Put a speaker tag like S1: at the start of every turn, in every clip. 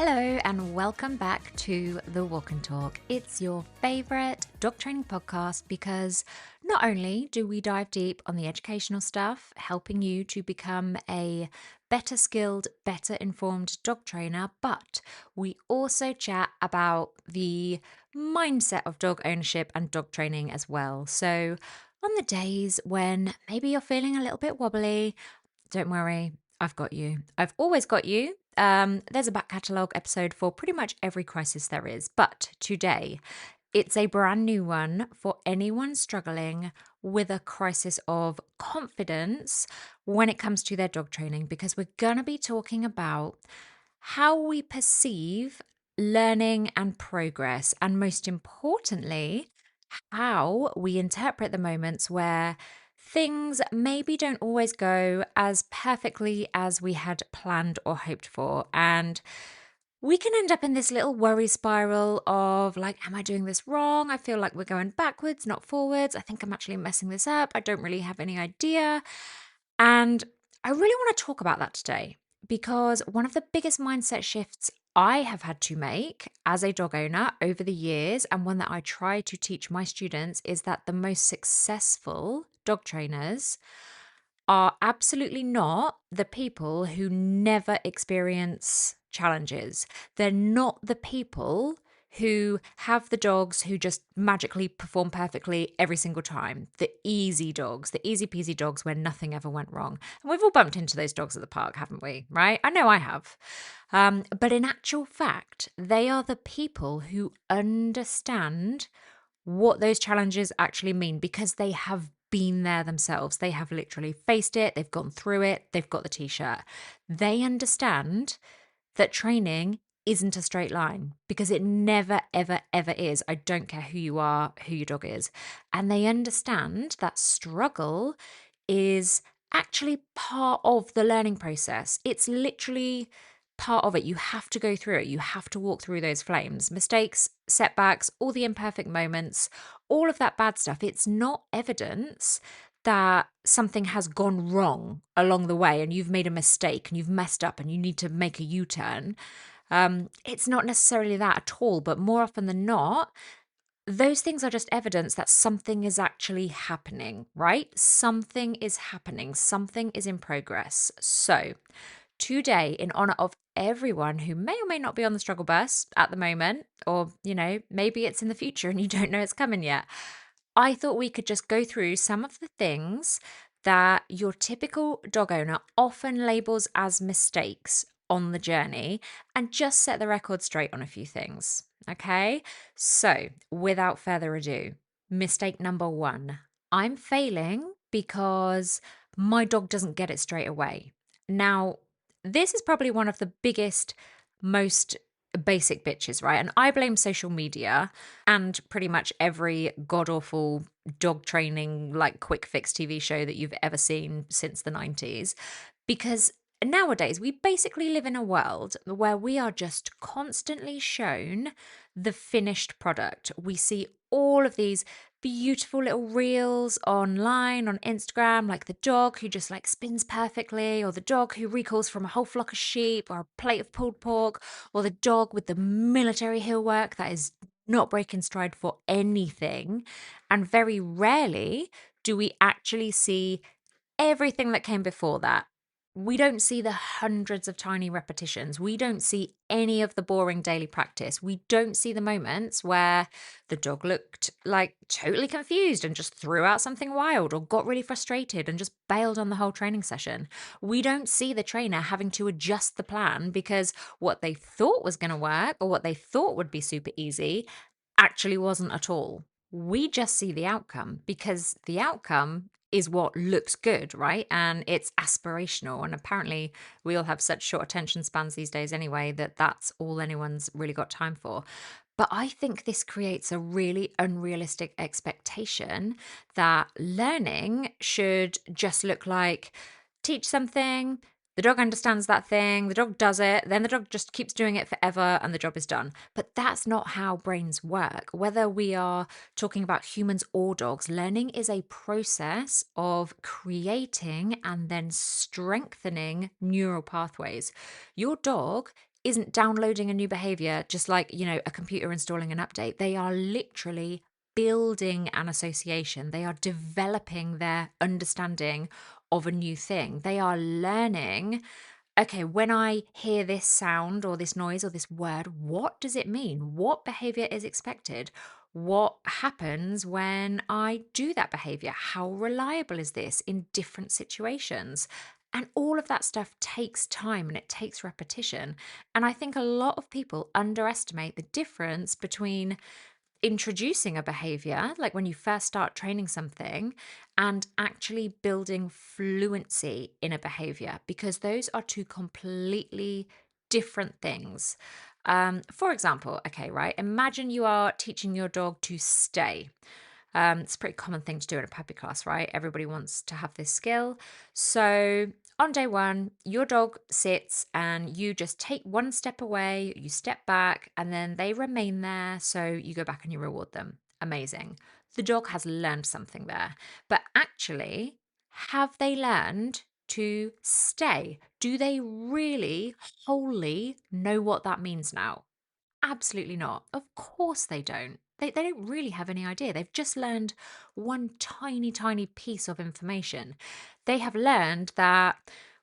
S1: Hello, and welcome back to The Walk and Talk. It's your favorite dog training podcast because not only do we dive deep on the educational stuff, helping you to become a better skilled, better informed dog trainer, but we also chat about the mindset of dog ownership and dog training as well. So, on the days when maybe you're feeling a little bit wobbly, don't worry, I've got you. I've always got you. There's a back catalogue episode for pretty much every crisis there is. But today, it's a brand new one for anyone struggling with a crisis of confidence when it comes to their dog training, because we're going to be talking about how we perceive learning and progress, and most importantly, how we interpret the moments where things maybe don't always go as perfectly as we had planned or hoped for. And we can end up in this little worry spiral of like, am I doing this wrong? I feel like we're going backwards, not forwards. I think I'm actually messing this up. I don't really have any idea. And I really want to talk about that today because one of the biggest mindset shifts I have had to make as a dog owner over the years, and one that I try to teach my students, is that the most successful dog trainers are absolutely not the people who never experience challenges. They're not the people who have the dogs who just magically perform perfectly every single time. The easy dogs, the easy peasy dogs where nothing ever went wrong. And we've all bumped into those dogs at the park, haven't we? Right? I know I have. But in actual fact, they are the people who understand what those challenges actually mean because they have been there themselves. They have literally faced it, they've gone through it, they've got the t shirt. They understand that training isn't a straight line because it never, ever, ever is. I don't care who you are, who your dog is. And they understand that struggle is actually part of the learning process. It's literally part of it. You have to go through it. You have to walk through those flames, mistakes, setbacks, all the imperfect moments, all of that bad stuff. It's not evidence that something has gone wrong along the way and you've made a mistake and you've messed up and you need to make a U-turn. It's not necessarily that at all, but more often than not, those things are just evidence that something is actually happening, right? Something is happening, something is in progress. So, today, in honor of everyone who may or may not be on the struggle bus at the moment, or, maybe it's in the future and you don't know it's coming yet, I thought we could just go through some of the things that your typical dog owner often labels as mistakes on the journey and just set the record straight on a few things. Okay. So, without further ado, mistake number one: I'm failing because my dog doesn't get it straight away. Now, this is probably one of the biggest, most basic bitches, right? And I blame social media and pretty much every god awful dog training, like quick fix TV show that you've ever seen since the 90s. Because nowadays we basically live in a world where we are just constantly shown the finished product. We see all of these beautiful little reels online on Instagram, like the dog who just like spins perfectly, or the dog who recalls from a whole flock of sheep or a plate of pulled pork, or the dog with the military heel work that is not breaking stride for anything. And very rarely do we actually see everything that came before that. We don't see the hundreds of tiny repetitions. We don't see any of the boring daily practice. We don't see the moments where the dog looked like totally confused and just threw out something wild, or got really frustrated and just bailed on the whole training session. We don't see the trainer having to adjust the plan because what they thought was going to work or what they thought would be super easy actually wasn't at all. We just see the outcome because the outcome is what looks good, right? And it's aspirational. And apparently, we all have such short attention spans these days anyway that that's all anyone's really got time for. But I think this creates a really unrealistic expectation that learning should just look like teach something, the dog understands that thing, the dog does it, then the dog just keeps doing it forever and the job is done. But that's not how brains work. Whether we are talking about humans or dogs, learning is a process of creating and then strengthening neural pathways. Your dog isn't downloading a new behavior just like, a computer installing an update. They are literally building an association. They are developing their understanding of a new thing. They are learning, okay, when I hear this sound or this noise or this word, what does it mean? What behavior is expected? What happens when I do that behavior? How reliable is this in different situations? And all of that stuff takes time and it takes repetition. And I think a lot of people underestimate the difference between introducing a behavior, like when you first start training something, and actually building fluency in a behavior, because those are two completely different things. For example, okay, right, imagine you are teaching your dog to stay. It's a pretty common thing to do in a puppy class, right? Everybody wants to have this skill. So on day one, your dog sits and you just take one step away, you step back, and then they remain there. So you go back and you reward them. Amazing. The dog has learned something there. But actually, have they learned to stay? Do they really wholly know what that means now? Absolutely not. Of course they don't. They don't really have any idea. They've just learned one tiny, tiny piece of information. They have learned that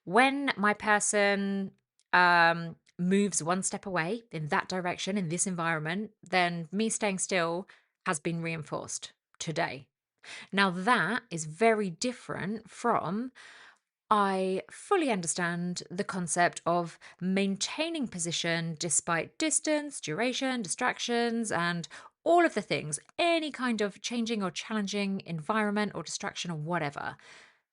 S1: when my person moves one step away in that direction, in this environment, then me staying still has been reinforced today. Now, that is very different from I fully understand the concept of maintaining position despite distance, duration, distractions, and all of the things, any kind of changing or challenging environment or distraction or whatever.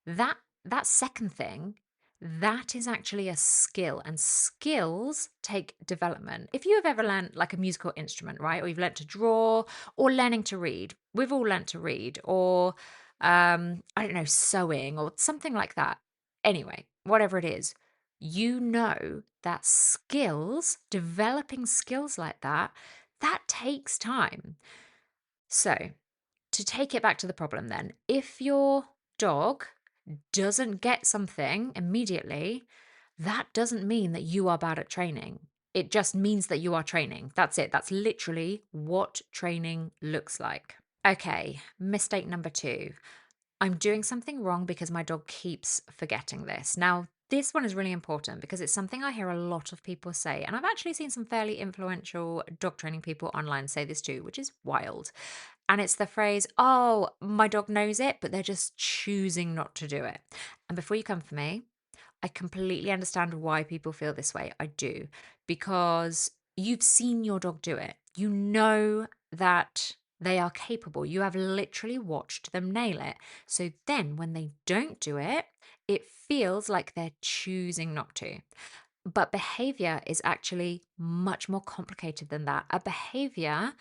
S1: That that second thing, that is actually a skill, and skills take development. If you have ever learned like a musical instrument, right, or you've learned to draw or learning to read, we've all learned to read, or I don't know, sewing or something like that. Anyway, whatever it is, you know that skills, developing skills like that, that takes time. So, to take it back to the problem, then, if your dog doesn't get something immediately, that doesn't mean that you are bad at training. It just means that you are training. That's it. That's literally what training looks like. Okay, mistake number two. I'm doing something wrong because my dog keeps forgetting this. Now, this one is really important because it's something I hear a lot of people say. And I've actually seen some fairly influential dog training people online say this too, which is wild. And it's the phrase, oh, my dog knows it, but they're just choosing not to do it. And before you come for me, I completely understand why people feel this way. I do. Because you've seen your dog do it. You know that they are capable. You have literally watched them nail it. So then when they don't do it, it feels like they're choosing not to. But behavior is actually much more complicated than that. A behavior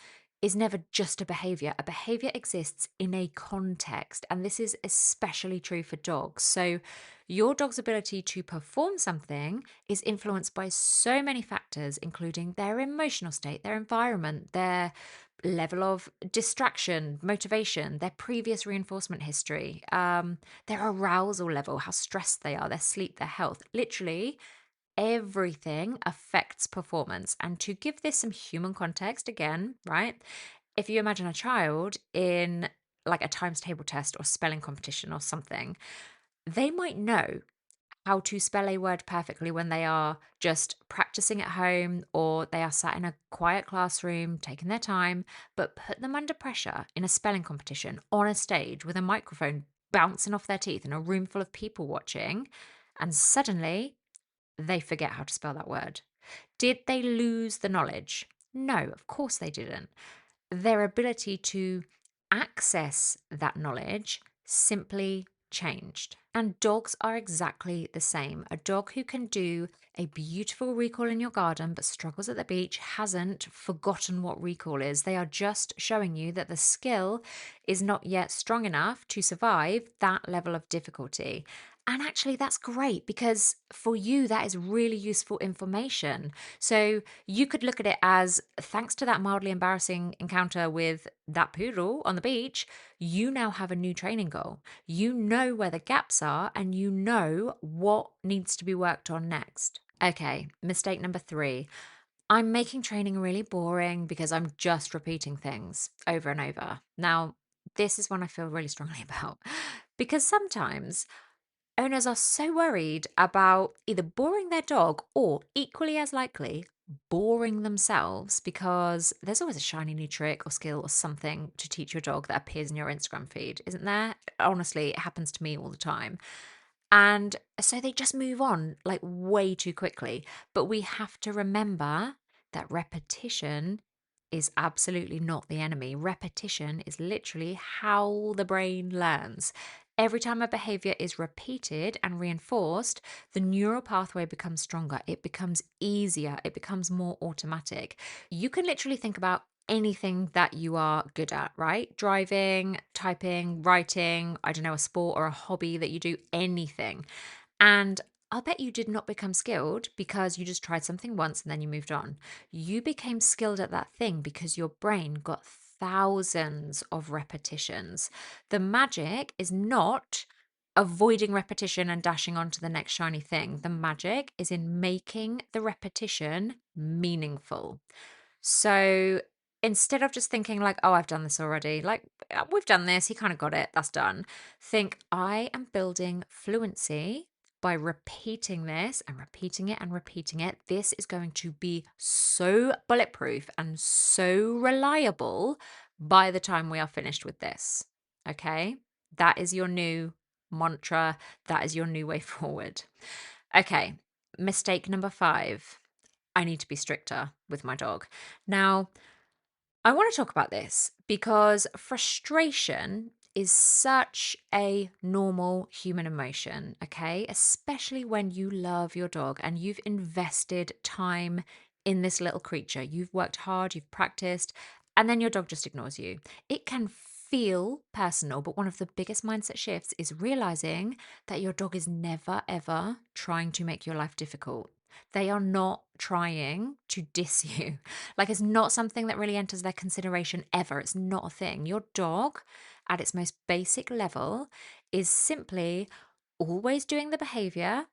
S1: is never just a behavior. A behavior exists in a context, and this is especially true for dogs. So, your dog's ability to perform something is influenced by so many factors, including their emotional state, their environment, their level of distraction, motivation, their previous reinforcement history, their arousal level, how stressed they are, their sleep, their health. Literally, everything affects performance. And to give this some human context again, right? If you imagine a child in like a times table test or spelling competition or something, they might know how to spell a word perfectly when they are just practicing at home or they are sat in a quiet classroom taking their time, but put them under pressure in a spelling competition on a stage with a microphone bouncing off their teeth in a room full of people watching, and suddenly they forget how to spell that word. Did they lose the knowledge? No, of course they didn't. Their ability to access that knowledge simply changed. And dogs are exactly the same. A dog who can do a beautiful recall in your garden but struggles at the beach hasn't forgotten what recall is. They are just showing you that the skill is not yet strong enough to survive that level of difficulty. And actually, that's great because for you, that is really useful information. So you could look at it as thanks to that mildly embarrassing encounter with that poodle on the beach, you now have a new training goal. You know where the gaps are and you know what needs to be worked on next. Okay, mistake number 3. I'm making training really boring because I'm just repeating things over and over. Now, this is one I feel really strongly about because sometimes owners are so worried about either boring their dog or, equally as likely, boring themselves because there's always a shiny new trick or skill or something to teach your dog that appears in your Instagram feed, isn't there? Honestly, it happens to me all the time. And so they just move on like way too quickly. But we have to remember that repetition is absolutely not the enemy. Repetition is literally how the brain learns. Every time a behavior is repeated and reinforced, the neural pathway becomes stronger. It becomes easier. It becomes more automatic. You can literally think about anything that you are good at, right? Driving, typing, writing, I don't know, a sport or a hobby that you do, anything. And I'll bet you did not become skilled because you just tried something once and then you moved on. You became skilled at that thing because your brain got thousands of repetitions. The magic is not avoiding repetition and dashing on to the next shiny thing. The magic is in making the repetition meaningful. So instead of just thinking like, oh, I've done this already, like we've done this, he kind of got it, that's done. Think, I am building fluency by repeating this and repeating it and repeating it. This is going to be so bulletproof and so reliable by the time we are finished with this. Okay. That is your new mantra. That is your new way forward. Okay. Mistake number 5. I need to be stricter with my dog. Now, I want to talk about this because frustration is such a normal human emotion, okay? Especially when you love your dog and you've invested time in this little creature. You've worked hard, you've practiced, and then your dog just ignores you. It can feel personal, but one of the biggest mindset shifts is realizing that your dog is never, ever trying to make your life difficult. They are not trying to diss you. Like, it's not something that really enters their consideration ever. It's not a thing. Your dog, at its most basic level, is simply always doing the behavior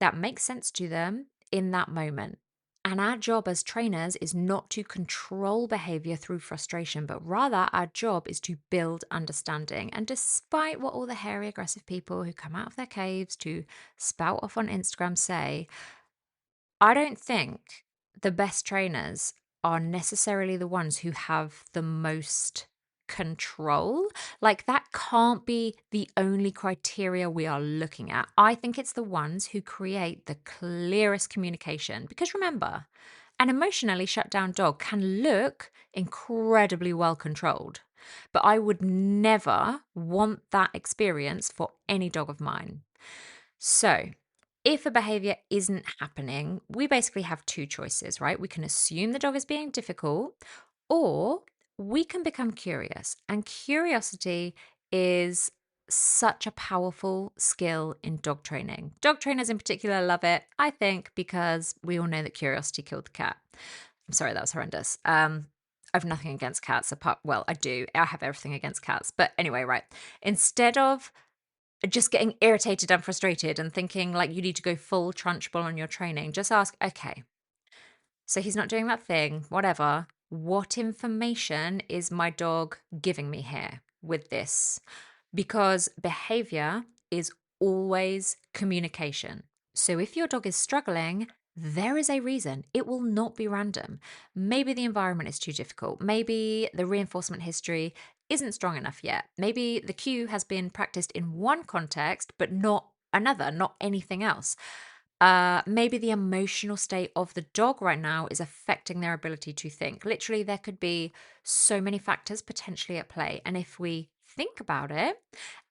S1: that makes sense to them in that moment. And our job as trainers is not to control behavior through frustration, but rather our job is to build understanding. And despite what all the hairy, aggressive people who come out of their caves to spout off on Instagram say, I don't think the best trainers are necessarily the ones who have the most control. Like, that can't be the only criteria we are looking at. I think it's the ones who create the clearest communication. Because remember, an emotionally shut down dog can look incredibly well controlled. But I would never want that experience for any dog of mine. So, if a behavior isn't happening, we basically have two choices, right? We can assume the dog is being difficult, or we can become curious. And curiosity is such a powerful skill in dog training. Dog trainers in particular love it, I think, because we all know that curiosity killed the cat. I'm sorry, that was horrendous. I've nothing against cats apart, well, I do. I have everything against cats. But anyway, right. Instead of just getting irritated and frustrated and thinking like you need to go full Trunchbull on your training, just ask, okay, so he's not doing that thing, whatever. What information is my dog giving me here with this? Because behavior is always communication. So if your dog is struggling, there is a reason. It will not be random. Maybe the environment is too difficult. Maybe the reinforcement history isn't strong enough yet. Maybe the cue has been practiced in one context, but not another, not anything else. Maybe the emotional state of the dog right now is affecting their ability to think. Literally, there could be so many factors potentially at play. And if we think about it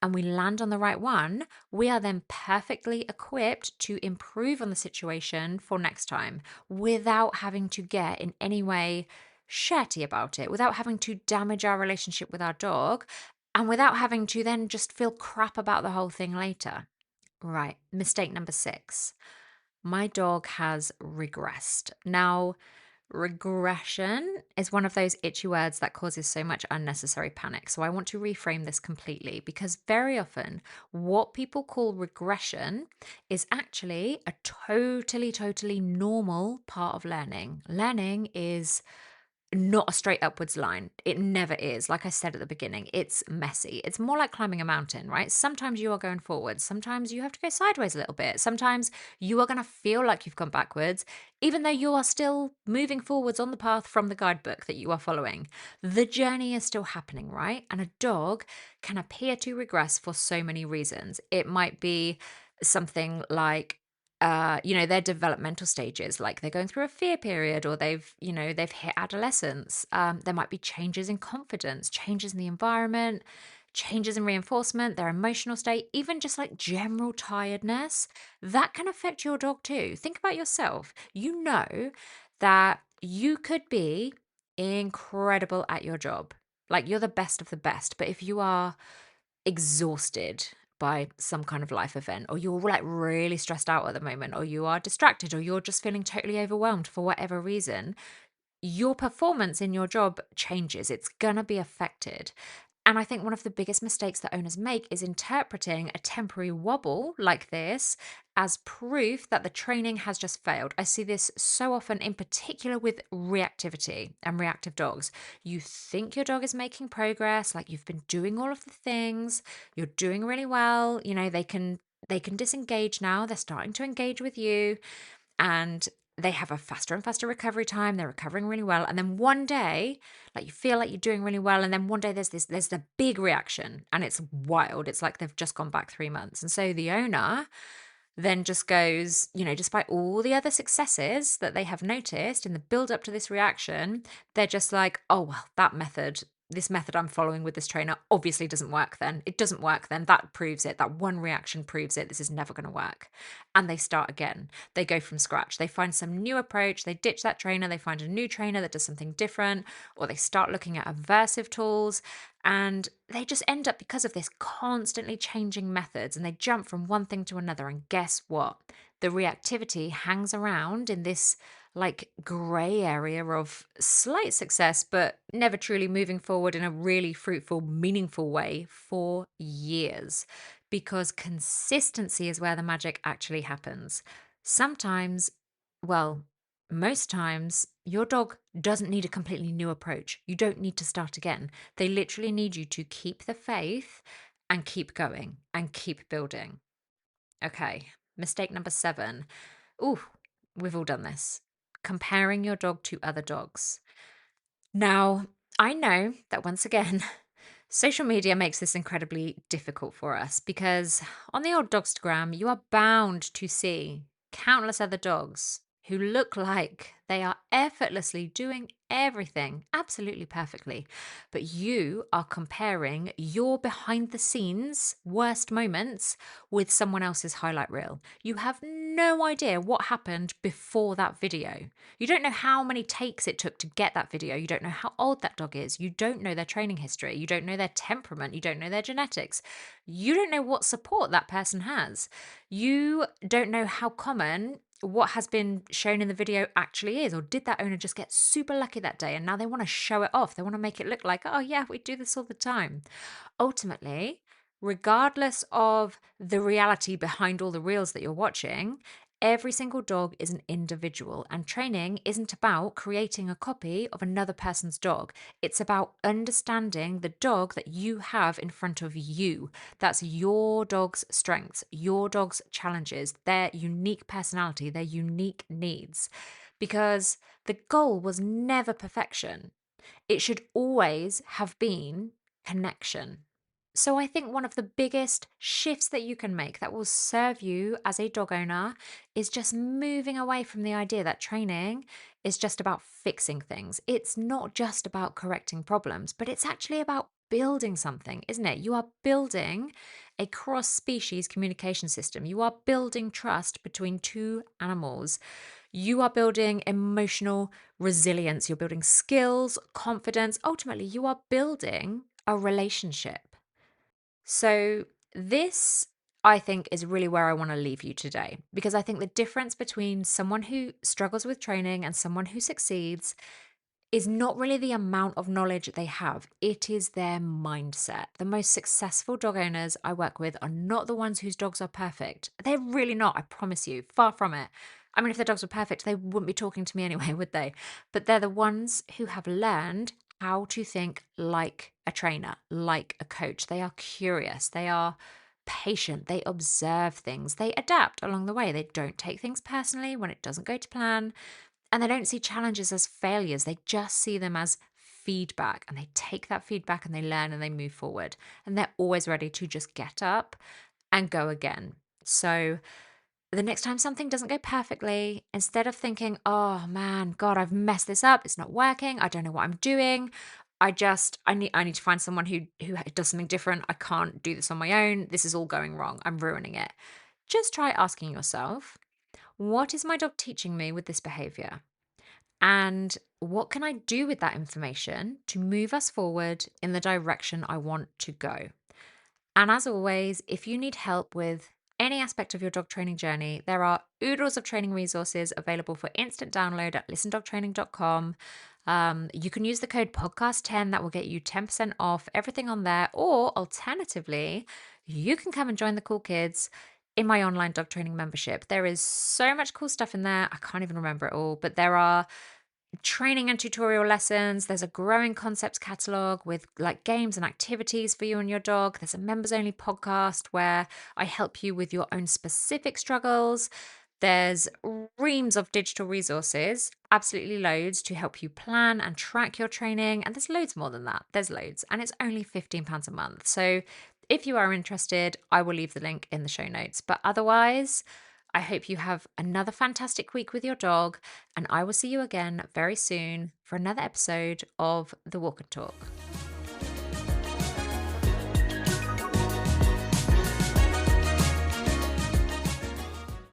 S1: and we land on the right one, we are then perfectly equipped to improve on the situation for next time without having to get in any way shirty about it, without having to damage our relationship with our dog, and without having to then just feel crap about the whole thing later. Right. Mistake number 6. My dog has regressed. Now, Regression is one of those itchy words that causes so much unnecessary panic. So I want to reframe this completely because very often what people call regression is actually a totally normal part of learning. Learning is not a straight upwards line. It never is. Like I said at the beginning, it's messy. It's more like climbing a mountain, right? Sometimes you are going forwards. Sometimes you have to go sideways a little bit. Sometimes you are going to feel like you've gone backwards, even though you are still moving forwards on the path from the guidebook that you are following. The journey is still happening, right? And a dog can appear to regress for so many reasons. It might be something like their developmental stages, like they're going through a fear period or they've hit adolescence. There might be changes in confidence, changes in the environment, changes in reinforcement, their emotional state, even just like general tiredness. That can affect your dog too. Think about yourself. You know that you could be incredible at your job. Like you're the best of the best. But if you are exhausted by some kind of life event, or you're like really stressed out at the moment, or you are distracted, or you're just feeling totally overwhelmed for whatever reason, your performance in your job changes. It's going to be affected. And I think one of the biggest mistakes that owners make is interpreting a temporary wobble like this as proof that the training has just failed. I see this so often, in particular with reactivity and reactive dogs. You think your dog is making progress, like you've been doing all of the things, you're doing really well, they can disengage now, they're starting to engage with you, and they have a faster and faster recovery time. They're recovering really well. And then one day, like you feel like you're doing really well. And then one day there's the big reaction and it's wild. It's like they've just gone back 3 months. And so the owner then just goes, despite all the other successes that they have noticed in the build up to this reaction, they're just like, oh, well, this method I'm following with this trainer obviously doesn't work then. It doesn't work then. That proves it. That one reaction proves it. This is never going to work. And they start again. They go from scratch. They find some new approach. They ditch that trainer. They find a new trainer that does something different, or they start looking at aversive tools. And they just end up, because of this, constantly changing methods, and they jump from one thing to another. And guess what? The reactivity hangs around in this like gray area of slight success, but never truly moving forward in a really fruitful, meaningful way for years. Because consistency is where the magic actually happens. Sometimes, well, most times, your dog doesn't need a completely new approach. You don't need to start again. They literally need you to keep the faith and keep going and keep building. Okay, mistake number 7. Ooh, we've all done this. Comparing your dog to other dogs. Now, I know that once again, social media makes this incredibly difficult for us because on the old Dogstagram, you are bound to see countless other dogs who look like they are effortlessly doing everything absolutely perfectly. But you are comparing your behind the scenes worst moments with someone else's highlight reel. You have no idea what happened before that video. You don't know how many takes it took to get that video. You don't know how old that dog is. You don't know their training history. You don't know their temperament. You don't know their genetics. You don't know what support that person has. You don't know how common what has been shown in the video actually is, or did that owner just get super lucky that day and now they want to show it off? They want to make it look like, oh, yeah, we do this all the time. Ultimately, regardless of the reality behind all the reels that you're watching, every single dog is an individual, and training isn't about creating a copy of another person's dog. It's about understanding the dog that you have in front of you. That's your dog's strengths, your dog's challenges, their unique personality, their unique needs. Because the goal was never perfection. It should always have been connection. So I think one of the biggest shifts that you can make that will serve you as a dog owner is just moving away from the idea that training is just about fixing things. It's not just about correcting problems, but it's actually about building something, isn't it? You are building a cross species communication system. You are building trust between two animals. You are building emotional resilience. You're building skills, confidence. Ultimately, you are building a relationship. So, this I think is really where I want to leave you today. Because I think the difference between someone who struggles with training and someone who succeeds is not really the amount of knowledge they have, it is their mindset. The most successful dog owners I work with are not the ones whose dogs are perfect. They're really not, I promise you, far from it. I mean, if their dogs were perfect, they wouldn't be talking to me anyway, would they? But they're the ones who have learned how to think like a trainer, like a coach. They are curious, they are patient, they observe things, they adapt along the way. They don't take things personally when it doesn't go to plan. And they don't see challenges as failures. They just see them as feedback, and they take that feedback and they learn and they move forward. And they're always ready to just get up and go again. So the next time something doesn't go perfectly, instead of thinking, oh man, God, I've messed this up, it's not working, I don't know what I'm doing. I need to find someone who does something different. I can't do this on my own. This is all going wrong. I'm ruining it. Just try asking yourself, what is my dog teaching me with this behavior? And what can I do with that information to move us forward in the direction I want to go? And as always, if you need help with any aspect of your dog training journey, there are oodles of training resources available for instant download at listendogtraining.com. You can use the code podcast10, that will get you 10% off everything on there. Or alternatively, you can come and join the cool kids in my online dog training membership. There is so much cool stuff in there. I can't even remember it all, but there are training and tutorial lessons. There's a growing concepts catalog with like games and activities for you and your dog. There's a members only podcast where I help you with your own specific struggles. There's reams of digital resources, absolutely loads to help you plan and track your training. And there's loads more than that. There's loads. And it's only £15 a month. So if you are interested, I will leave the link in the show notes. But otherwise, I hope you have another fantastic week with your dog, and I will see you again very soon for another episode of The Walk and Talk.